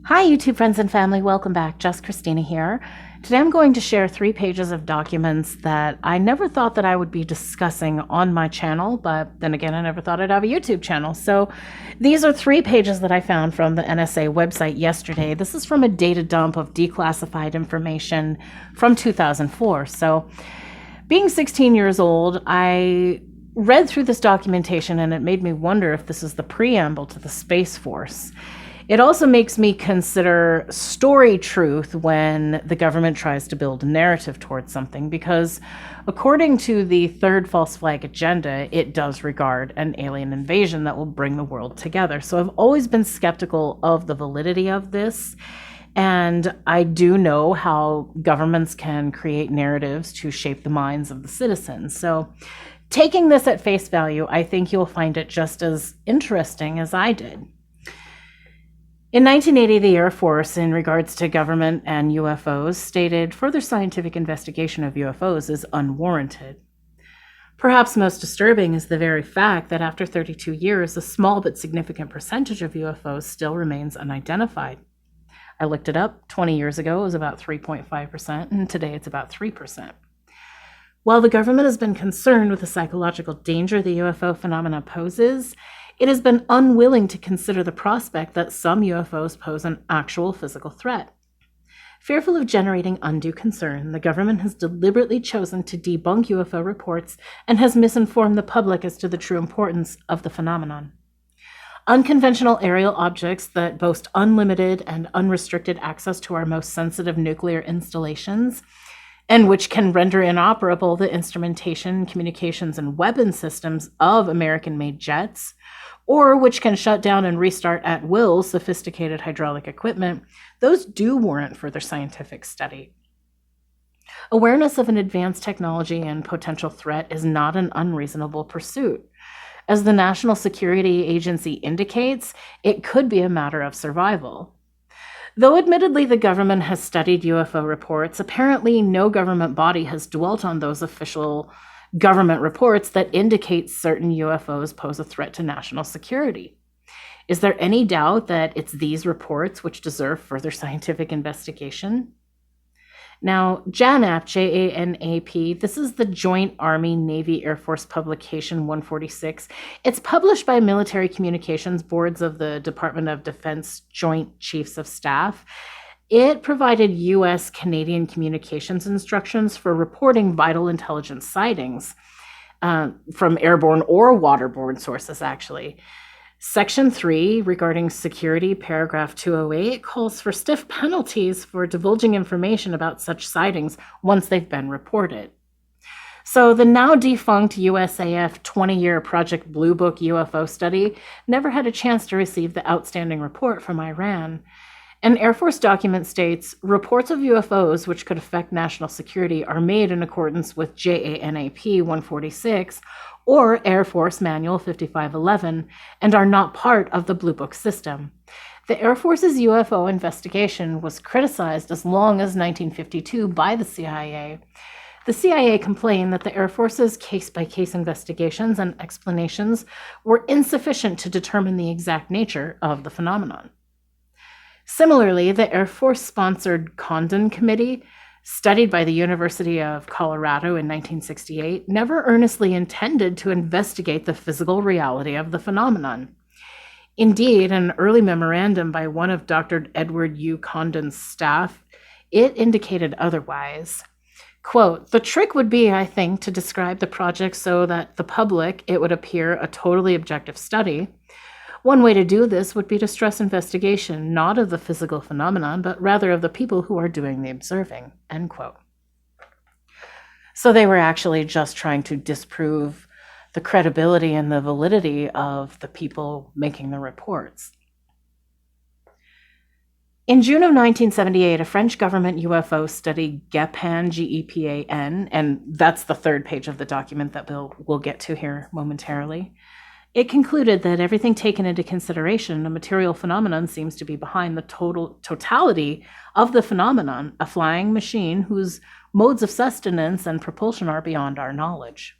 Hi, YouTube friends and family. Welcome back. Just Christina here. Today I'm going to share 3 pages of documents that I never thought that I would be discussing on my channel, but then again, I never thought I'd have a YouTube channel. So these are 3 pages that I found from the NSA website yesterday. This is from a data dump of declassified information from 2004. So being 16 years old, I read through this documentation and it made me wonder if this is the preamble to the Space Force. It also makes me consider story truth when the government tries to build a narrative towards something, because according to the third false flag agenda, it does regard an alien invasion that will bring the world together. So I've always been skeptical of the validity of this. And I do know how governments can create narratives to shape the minds of the citizens. So taking this at face value, I think you'll find it just as interesting as I did. In 1980, the Air Force, in regards to government and UFOs, stated further scientific investigation of UFOs is unwarranted. Perhaps most disturbing is the very fact that after 32 years, a small but significant percentage of UFOs still remains unidentified. I looked it up. 20 years ago, it was about 3.5%, and today it's about 3%. While the government has been concerned with the psychological danger the UFO phenomena poses, it has been unwilling to consider the prospect that some UFOs pose an actual physical threat. Fearful of generating undue concern, the government has deliberately chosen to debunk UFO reports and has misinformed the public as to the true importance of the phenomenon. Unconventional aerial objects that boast unlimited and unrestricted access to our most sensitive nuclear installations, and which can render inoperable the instrumentation, communications, and weapon systems of American-made jets, or which can shut down and restart at will sophisticated hydraulic equipment, those do warrant further scientific study. Awareness of an advanced technology and potential threat is not an unreasonable pursuit. As the National Security Agency indicates, it could be a matter of survival. Though admittedly the government has studied UFO reports, apparently no government body has dwelt on those official government reports that indicate certain UFOs pose a threat to national security. Is there any doubt that it's these reports which deserve further scientific investigation? Now, JANAP, J-A-N-A-P, this is the Joint Army Navy Air Force publication 146. It's published by Military Communications Boards of the Department of Defense Joint Chiefs of Staff. It provided U.S.-Canadian communications instructions for reporting vital intelligence sightings from airborne or waterborne sources, actually. Section 3, regarding security, paragraph 208, calls for stiff penalties for divulging information about such sightings once they've been reported. So the now defunct USAF 20-year Project Blue Book UFO study never had a chance to receive the outstanding report from Iran. An Air Force document states, reports of UFOs which could affect national security are made in accordance with JANAP 146 or Air Force Manual 5511 and are not part of the Blue Book system. The Air Force's UFO investigation was criticized as long as 1952 by the CIA. The CIA complained that the Air Force's case-by-case investigations and explanations were insufficient to determine the exact nature of the phenomenon. Similarly, the Air Force-sponsored Condon Committee, studied by the University of Colorado in 1968, never earnestly intended to investigate the physical reality of the phenomenon. Indeed, an early memorandum by one of Dr. Edward U. Condon's staff, it indicated otherwise. Quote, the trick would be, I think, to describe the project so that the public, it would appear a totally objective study. One way to do this would be to stress investigation, not of the physical phenomenon, but rather of the people who are doing the observing, end quote. So they were actually just trying to disprove the credibility and the validity of the people making the reports. In June of 1978, a French government UFO study, GEPAN, G-E-P-A-N, and that's the 3rd page of the document that we'll get to here momentarily, it concluded that everything taken into consideration, a material phenomenon seems to be behind the totality of the phenomenon, a flying machine whose modes of sustenance and propulsion are beyond our knowledge.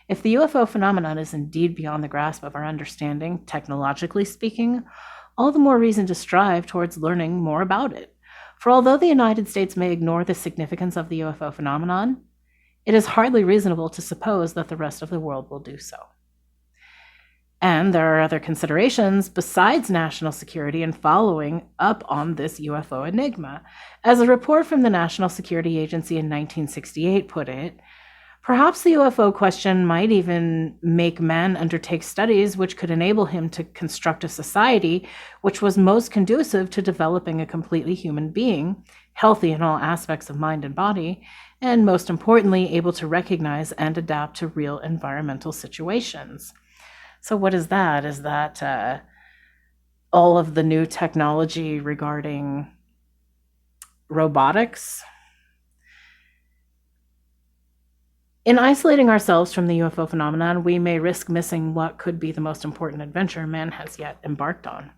If the UFO phenomenon is indeed beyond the grasp of our understanding, technologically speaking, all the more reason to strive towards learning more about it. For although the United States may ignore the significance of the UFO phenomenon, it is hardly reasonable to suppose that the rest of the world will do so. And there are other considerations besides national security in following up on this UFO enigma. As a report from the National Security Agency in 1968 put it, perhaps the UFO question might even make man undertake studies which could enable him to construct a society which was most conducive to developing a completely human being, healthy in all aspects of mind and body, and most importantly, able to recognize and adapt to real environmental situations. So what is that? Is that all of the new technology regarding robotics? In isolating ourselves from the UFO phenomenon, we may risk missing what could be the most important adventure man has yet embarked on.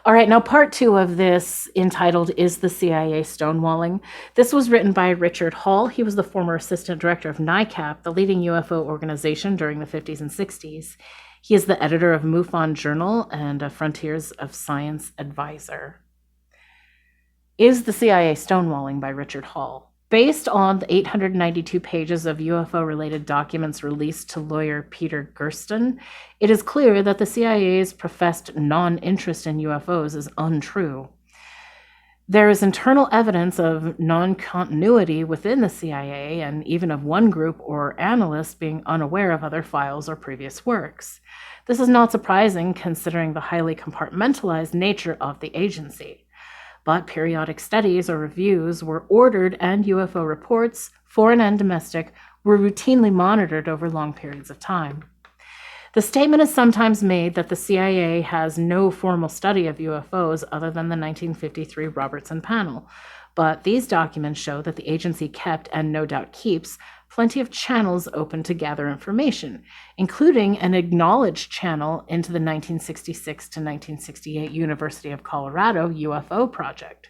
All right, now part 2 of this, entitled Is the CIA Stonewalling? This was written by Richard Hall. He was the former assistant director of NICAP, the leading UFO organization during the 50s and 60s. He is the editor of MUFON Journal and a Frontiers of Science advisor. Is the CIA Stonewalling by Richard Hall? Based on the 892 pages of UFO-related documents released to lawyer Peter Gersten, it is clear that the CIA's professed non-interest in UFOs is untrue. There is internal evidence of non-continuity within the CIA, and even of one group or analyst being unaware of other files or previous works. This is not surprising considering the highly compartmentalized nature of the agency. But periodic studies or reviews were ordered, and UFO reports, foreign and domestic, were routinely monitored over long periods of time. The statement is sometimes made that the CIA has no formal study of UFOs other than the 1953 Robertson panel, but these documents show that the agency kept, and no doubt keeps, plenty of channels open to gather information, including an acknowledged channel into the 1966 to 1968 University of Colorado UFO project.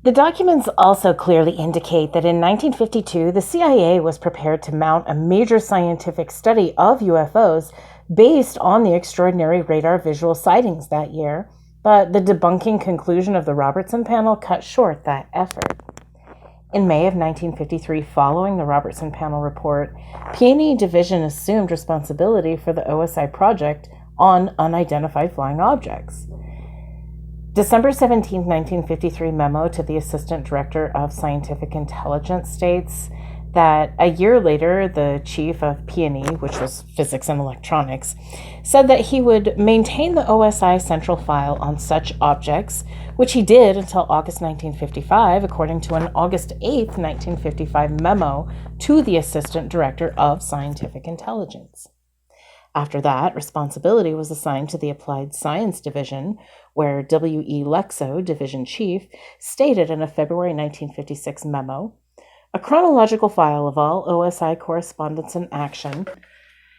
The documents also clearly indicate that in 1952, the CIA was prepared to mount a major scientific study of UFOs based on the extraordinary radar visual sightings that year, but the debunking conclusion of the Robertson panel cut short that effort. In May of 1953, following the Robertson panel report, P&E Division assumed responsibility for the OSI project on unidentified flying objects. December 17, 1953 memo to the Assistant Director of Scientific Intelligence states that a year later, the chief of P&E, which was physics and electronics, said that he would maintain the OSI central file on such objects, which he did until August 1955, according to an August 8, 1955 memo to the Assistant Director of Scientific Intelligence. After that, responsibility was assigned to the Applied Science Division, where W.E. Lexo, Division Chief, stated in a February 1956 memo, "A chronological file of all OSI correspondence and action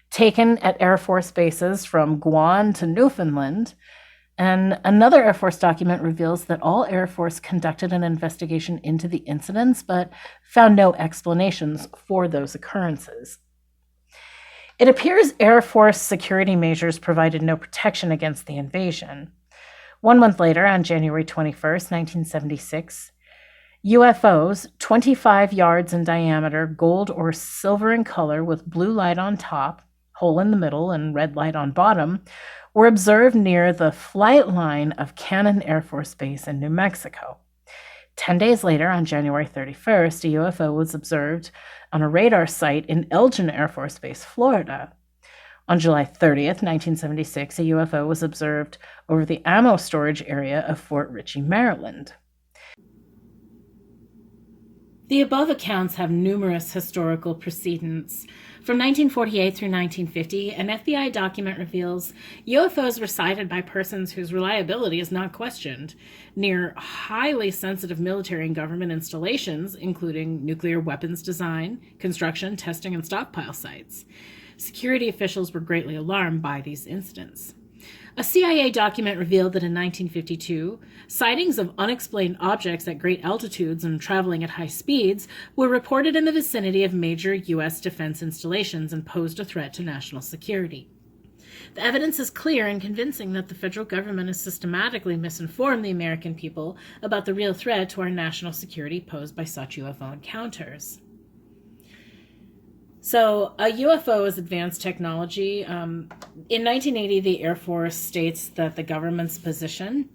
taken at Air Force bases from Guam to Newfoundland." And another Air Force document reveals that all Air Force conducted an investigation into the incidents, but found no explanations for those occurrences. It appears Air Force security measures provided no protection against the invasion. 1 month later, on January 21st, 1976, UFOs, 25 yards in diameter, gold or silver in color with blue light on top, hole in the middle, and red light on bottom, were observed near the flight line of Cannon Air Force Base in New Mexico. 10 days later, on January 31st, a UFO was observed on a radar site in Elgin Air Force Base, Florida. On July 30th, 1976, a UFO was observed over the ammo storage area of Fort Ritchie, Maryland. The above accounts have numerous historical precedents. From 1948 through 1950, an FBI document reveals UFOs were sighted by persons whose reliability is not questioned near highly sensitive military and government installations, including nuclear weapons design, construction, testing, and stockpile sites. Security officials were greatly alarmed by these incidents. A CIA document revealed that in 1952, sightings of unexplained objects at great altitudes and traveling at high speeds were reported in the vicinity of major U.S. defense installations and posed a threat to national security. The evidence is clear and convincing that the federal government has systematically misinformed the American people about the real threat to our national security posed by such UFO encounters. So, a UFO is advanced technology. In 1980, the Air Force states that the government's position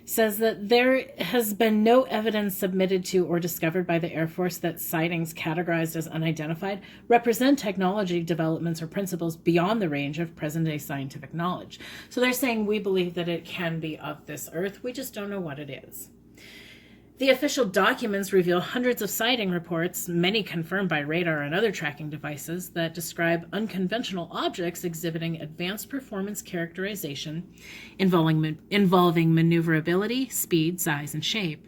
says that there has been no evidence submitted to or discovered by the Air Force that sightings categorized as unidentified represent technology developments or principles beyond the range of present-day scientific knowledge. So they're saying we believe that it can be of this earth, we just don't know what it is. The official documents reveal hundreds of sighting reports, many confirmed by radar and other tracking devices, that describe unconventional objects exhibiting advanced performance characterization involving maneuverability, speed, size, and shape.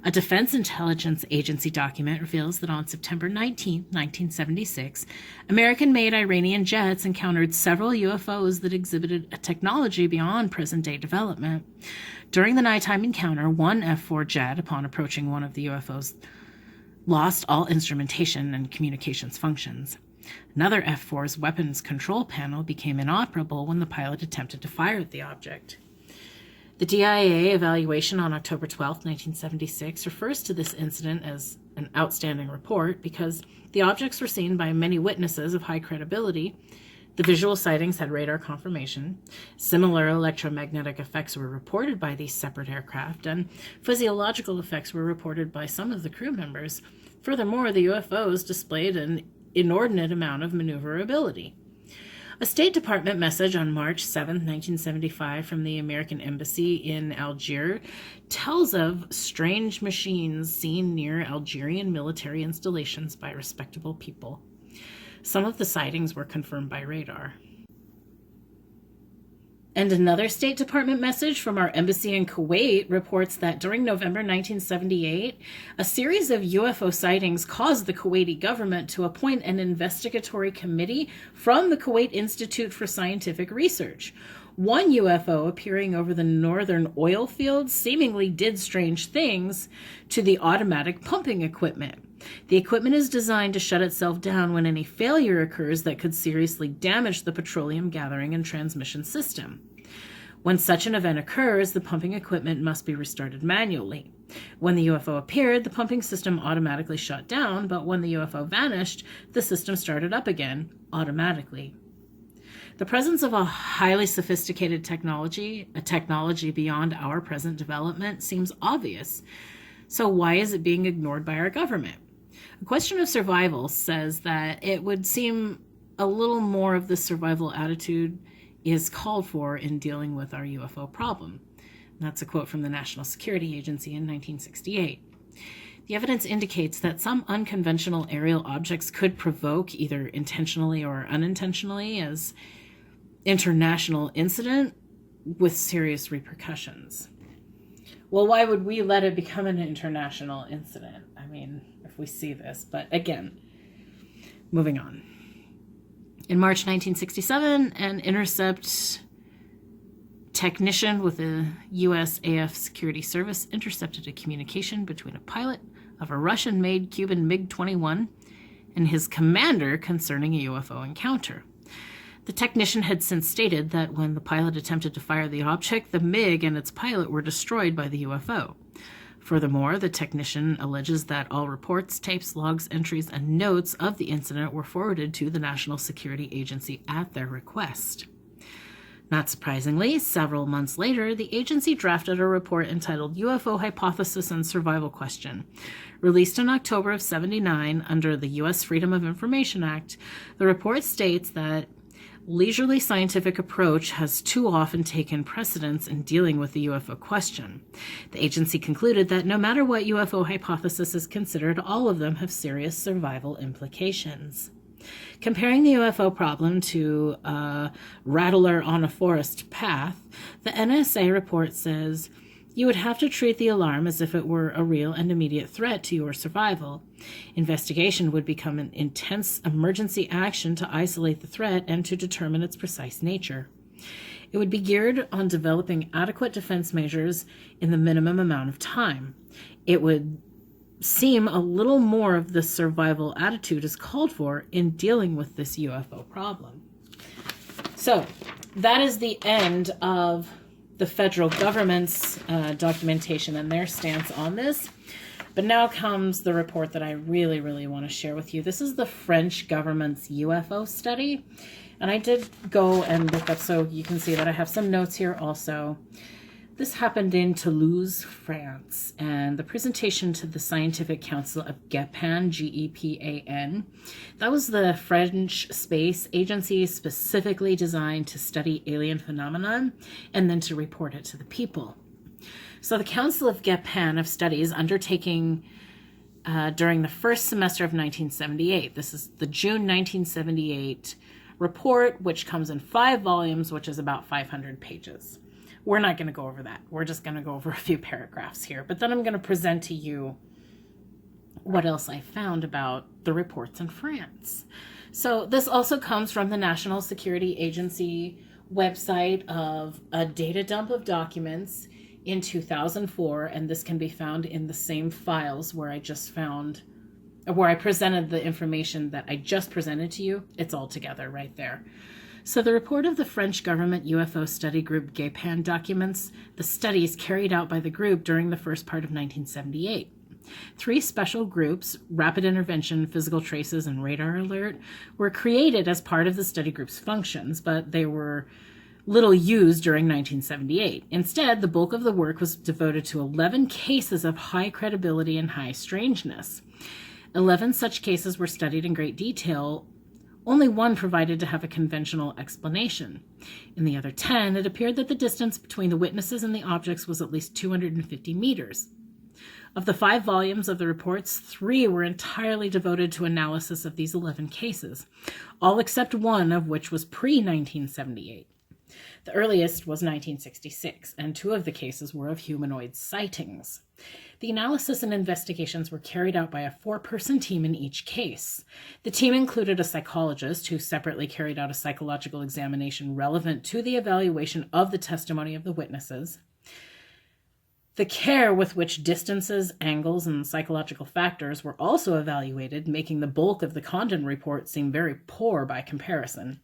A Defense Intelligence Agency document reveals that on September 19, 1976, American-made Iranian jets encountered several UFOs that exhibited a technology beyond present-day development. During the nighttime encounter, one F-4 jet, upon approaching one of the UFOs, lost all instrumentation and communications functions. Another F-4's weapons control panel became inoperable when the pilot attempted to fire at the object. The DIA evaluation on October 12, 1976, refers to this incident as an outstanding report because the objects were seen by many witnesses of high credibility. The visual sightings had radar confirmation. Similar electromagnetic effects were reported by these separate aircraft, and physiological effects were reported by some of the crew members. Furthermore, the UFOs displayed an inordinate amount of maneuverability. A State Department message on March 7, 1975, from the American Embassy in Algiers tells of strange machines seen near Algerian military installations by respectable people. Some of the sightings were confirmed by radar. And another State Department message from our embassy in Kuwait reports that during November 1978, a series of UFO sightings caused the Kuwaiti government to appoint an investigatory committee from the Kuwait Institute for Scientific Research. One UFO appearing over the northern oil fields seemingly did strange things to the automatic pumping equipment. The equipment is designed to shut itself down when any failure occurs that could seriously damage the petroleum gathering and transmission system. When such an event occurs, the pumping equipment must be restarted manually. When the UFO appeared, the pumping system automatically shut down, but when the UFO vanished, the system started up again, automatically. The presence of a highly sophisticated technology, a technology beyond our present development, seems obvious. So why is it being ignored by our government? A Question of Survival says that it would seem a little more of the survival attitude is called for in dealing with our UFO problem. And that's a quote from the National Security Agency in 1968. The evidence indicates that some unconventional aerial objects could provoke, either intentionally or unintentionally, as international incident with serious repercussions. Well, why would we let it become an international incident? I mean, if we see this. But again, moving on. In March 1967, an intercept technician with the USAF Security Service intercepted a communication between a pilot of a Russian-made Cuban MiG-21 and his commander concerning a UFO encounter. The technician had since stated that when the pilot attempted to fire the object, the MiG and its pilot were destroyed by the UFO. Furthermore, the technician alleges that all reports, tapes, logs, entries, and notes of the incident were forwarded to the National Security Agency at their request. Not surprisingly, several months later, the agency drafted a report entitled UFO Hypothesis and Survival Question. Released in October of '79 under the U.S. Freedom of Information Act, the report states that leisurely scientific approach has too often taken precedence in dealing with the UFO question. The agency concluded that no matter what UFO hypothesis is considered, all of them have serious survival implications. Comparing the UFO problem to a rattler on a forest path, the NSA report says, you would have to treat the alarm as if it were a real and immediate threat to your survival. Investigation would become an intense emergency action to isolate the threat and to determine its precise nature. It would be geared on developing adequate defense measures in the minimum amount of time. It would seem a little more of the survival attitude is called for in dealing with this UFO problem. So, that is the end of the federal government's documentation and their stance on this. But now comes the report that I really, really want to share with you. This is the French government's UFO study. And I did go and look up, so you can see that I have some notes here also. This happened in Toulouse, France, and the presentation to the Scientific Council of GEPAN, G-E-P-A-N. That was the French space agency specifically designed to study alien phenomenon and then to report it to the people. So the Council of GEPAN of Studies undertaking during the first semester of 1978. This is the June 1978 report, which comes in 5 volumes, which is about 500 pages. We're not going to go over that. We're just going to go over a few paragraphs here. But then I'm going to present to you what else I found about the reports in France. So this also comes from the National Security Agency website of a data dump of documents in 2004. And this can be found in the same files where I presented the information that I just presented to you. It's all together right there. So the report of the French government UFO study group GEPAN documents the studies carried out by the group during the first part of 1978. 3 special groups, Rapid Intervention, Physical Traces, and Radar Alert, were created as part of the study group's functions, but they were little used during 1978. Instead, the bulk of the work was devoted to 11 cases of high credibility and high strangeness. 11 such cases were studied in great detail. Only 1 provided to have a conventional explanation. In the other 10, it appeared that the distance between the witnesses and the objects was at least 250 meters. Of the 5 volumes of the reports, 3 were entirely devoted to analysis of these 11 cases, all except 1 of which was pre-1978. The earliest was 1966, and 2 of the cases were of humanoid sightings. The analysis and investigations were carried out by a 4-person team in each case. The team included a psychologist who separately carried out a psychological examination relevant to the evaluation of the testimony of the witnesses. The care with which distances, angles, and psychological factors were also evaluated, making the bulk of the content report seem very poor by comparison.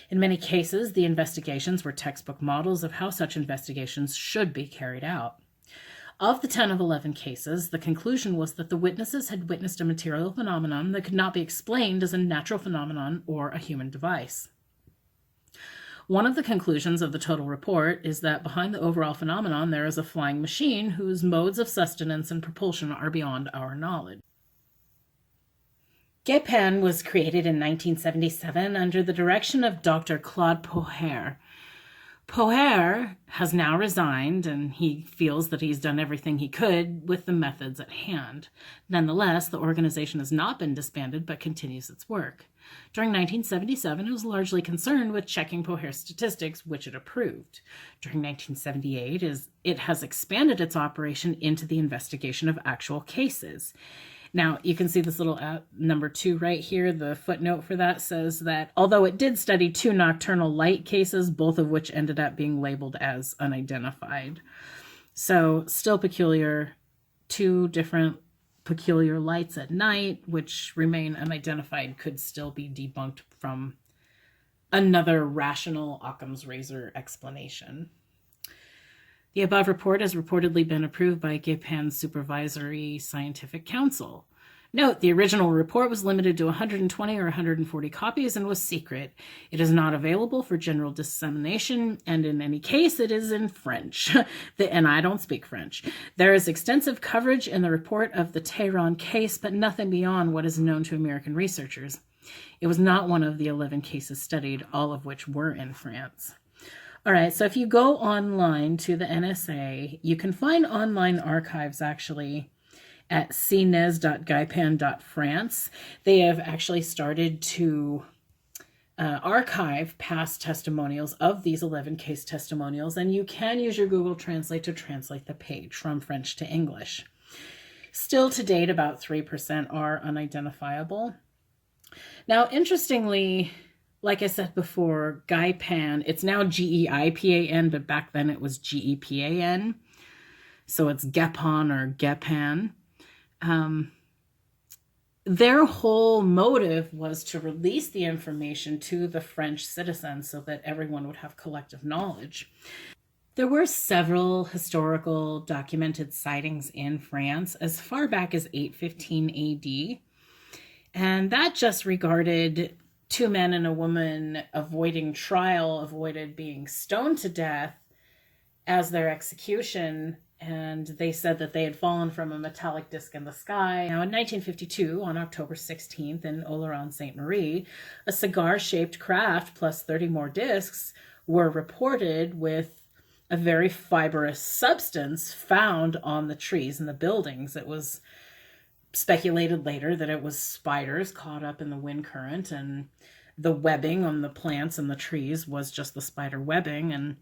In many cases, the investigations were textbook models of how such investigations should be carried out. Of the 10 of 11 cases, the conclusion was that the witnesses had witnessed a material phenomenon that could not be explained as a natural phenomenon or a human device. One of the conclusions of the total report is that behind the overall phenomenon there is a flying machine whose modes of sustenance and propulsion are beyond our knowledge. GEPAN was created in 1977 under the direction of Dr. Claude Poher. Poher has now resigned, and he feels that he's done everything he could with the methods at hand. Nonetheless, the organization has not been disbanded but continues its work. During 1977, it was largely concerned with checking Poher's statistics, which it approved. During 1978, it has expanded its operation into the investigation of actual cases. Now, you can see this little number 2 right here. The footnote for that says that although it did study 2 nocturnal light cases, both of which ended up being labeled as unidentified. So still peculiar, 2 different peculiar lights at night, which remain unidentified, could still be debunked from another rational Occam's razor explanation. The above report has reportedly been approved by GEPAN's Supervisory Scientific Council. Note, the original report was limited to 120 or 140 copies and was secret. It is not available for general dissemination, and in any case, it is in French. And I don't speak French. There is extensive coverage in the report of the Tehran case, but nothing beyond what is known to American researchers. It was not one of the 11 cases studied, all of which were in France. All right, so if you go online to the NSA, you can find online archives actually at cnes.gaipan.france. They have actually started to archive past testimonials of these 11 case testimonials, and you can use your Google Translate to translate the page from French to English. Still to date, about 3% are unidentifiable. Now, interestingly, like I said before, GEPAN, it's now GEIPAN, but back then it was GEPAN. So it's GEPAN or GEPAN. their whole motive was to release the information to the French citizens so that everyone would have collective knowledge. There were several historical documented sightings in France as far back as 815 AD, and that just regarded two men and a woman avoiding trial, avoided being stoned to death as their execution, and they said that they had fallen from a metallic disc in the sky. Now, in 1952, on October 16th, in Oloron-Sainte-Marie, a cigar-shaped craft plus 30 more discs were reported with a very fibrous substance found on the trees and the buildings. It was speculated later that it was spiders caught up in the wind current, and the webbing on the plants and the trees was just the spider webbing, and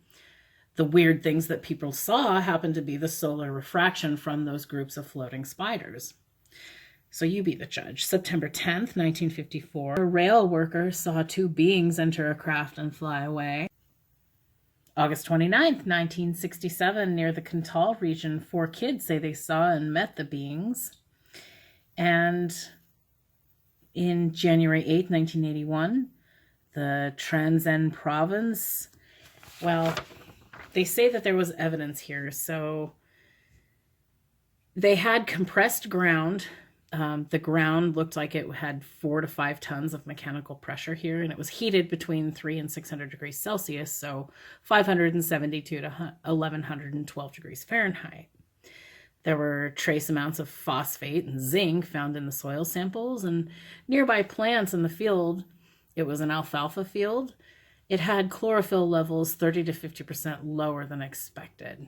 the weird things that people saw happened to be the solar refraction from those groups of floating spiders. So you be the judge. September 10th, 1954, a rail worker saw two beings enter a craft and fly away. August 29th, 1967, near the Cantal region, 4 kids say they saw and met the beings. And in January 8th, 1981, the Transen province, well, they say that there was evidence here. So they had compressed ground. The ground looked like it had 4 to 5 tons of mechanical pressure here, and it was heated between 300 and 600 degrees Celsius, so 572 to 1112 degrees Fahrenheit. There were trace amounts of phosphate and zinc found in the soil samples, and nearby plants in the field, it was an alfalfa field, it had chlorophyll levels 30 to 50% lower than expected.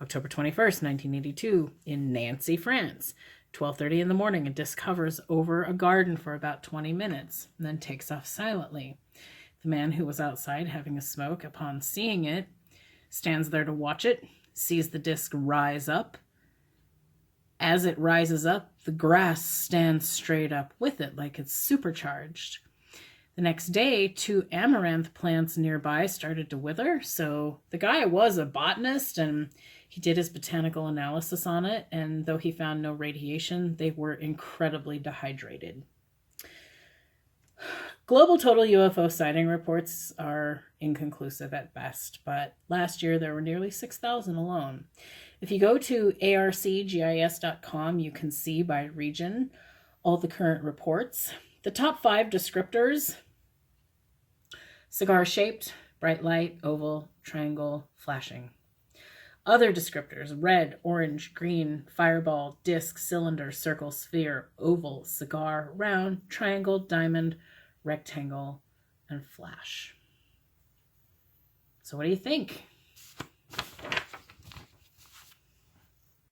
October 21st, 1982, in Nancy, France. 12:30 in the morning, a disc hovers over a garden for about 20 minutes and then takes off silently. The man who was outside having a smoke, upon seeing it, stands there to watch it, sees the disc rise up. As it rises up, the grass stands straight up with it like it's supercharged. The next day, 2 amaranth plants nearby started to wither, so the guy was a botanist and he did his botanical analysis on it, and though he found no radiation, they were incredibly dehydrated. Global total UFO sighting reports are inconclusive at best, but last year there were nearly 6,000 alone. If you go to arcgis.com, you can see by region all the current reports. The top 5 descriptors: cigar-shaped, bright light, oval, triangle, flashing. Other descriptors: red, orange, green, fireball, disc, cylinder, circle, sphere, oval, cigar, round, triangle, diamond, rectangle, and flash. So what do you think?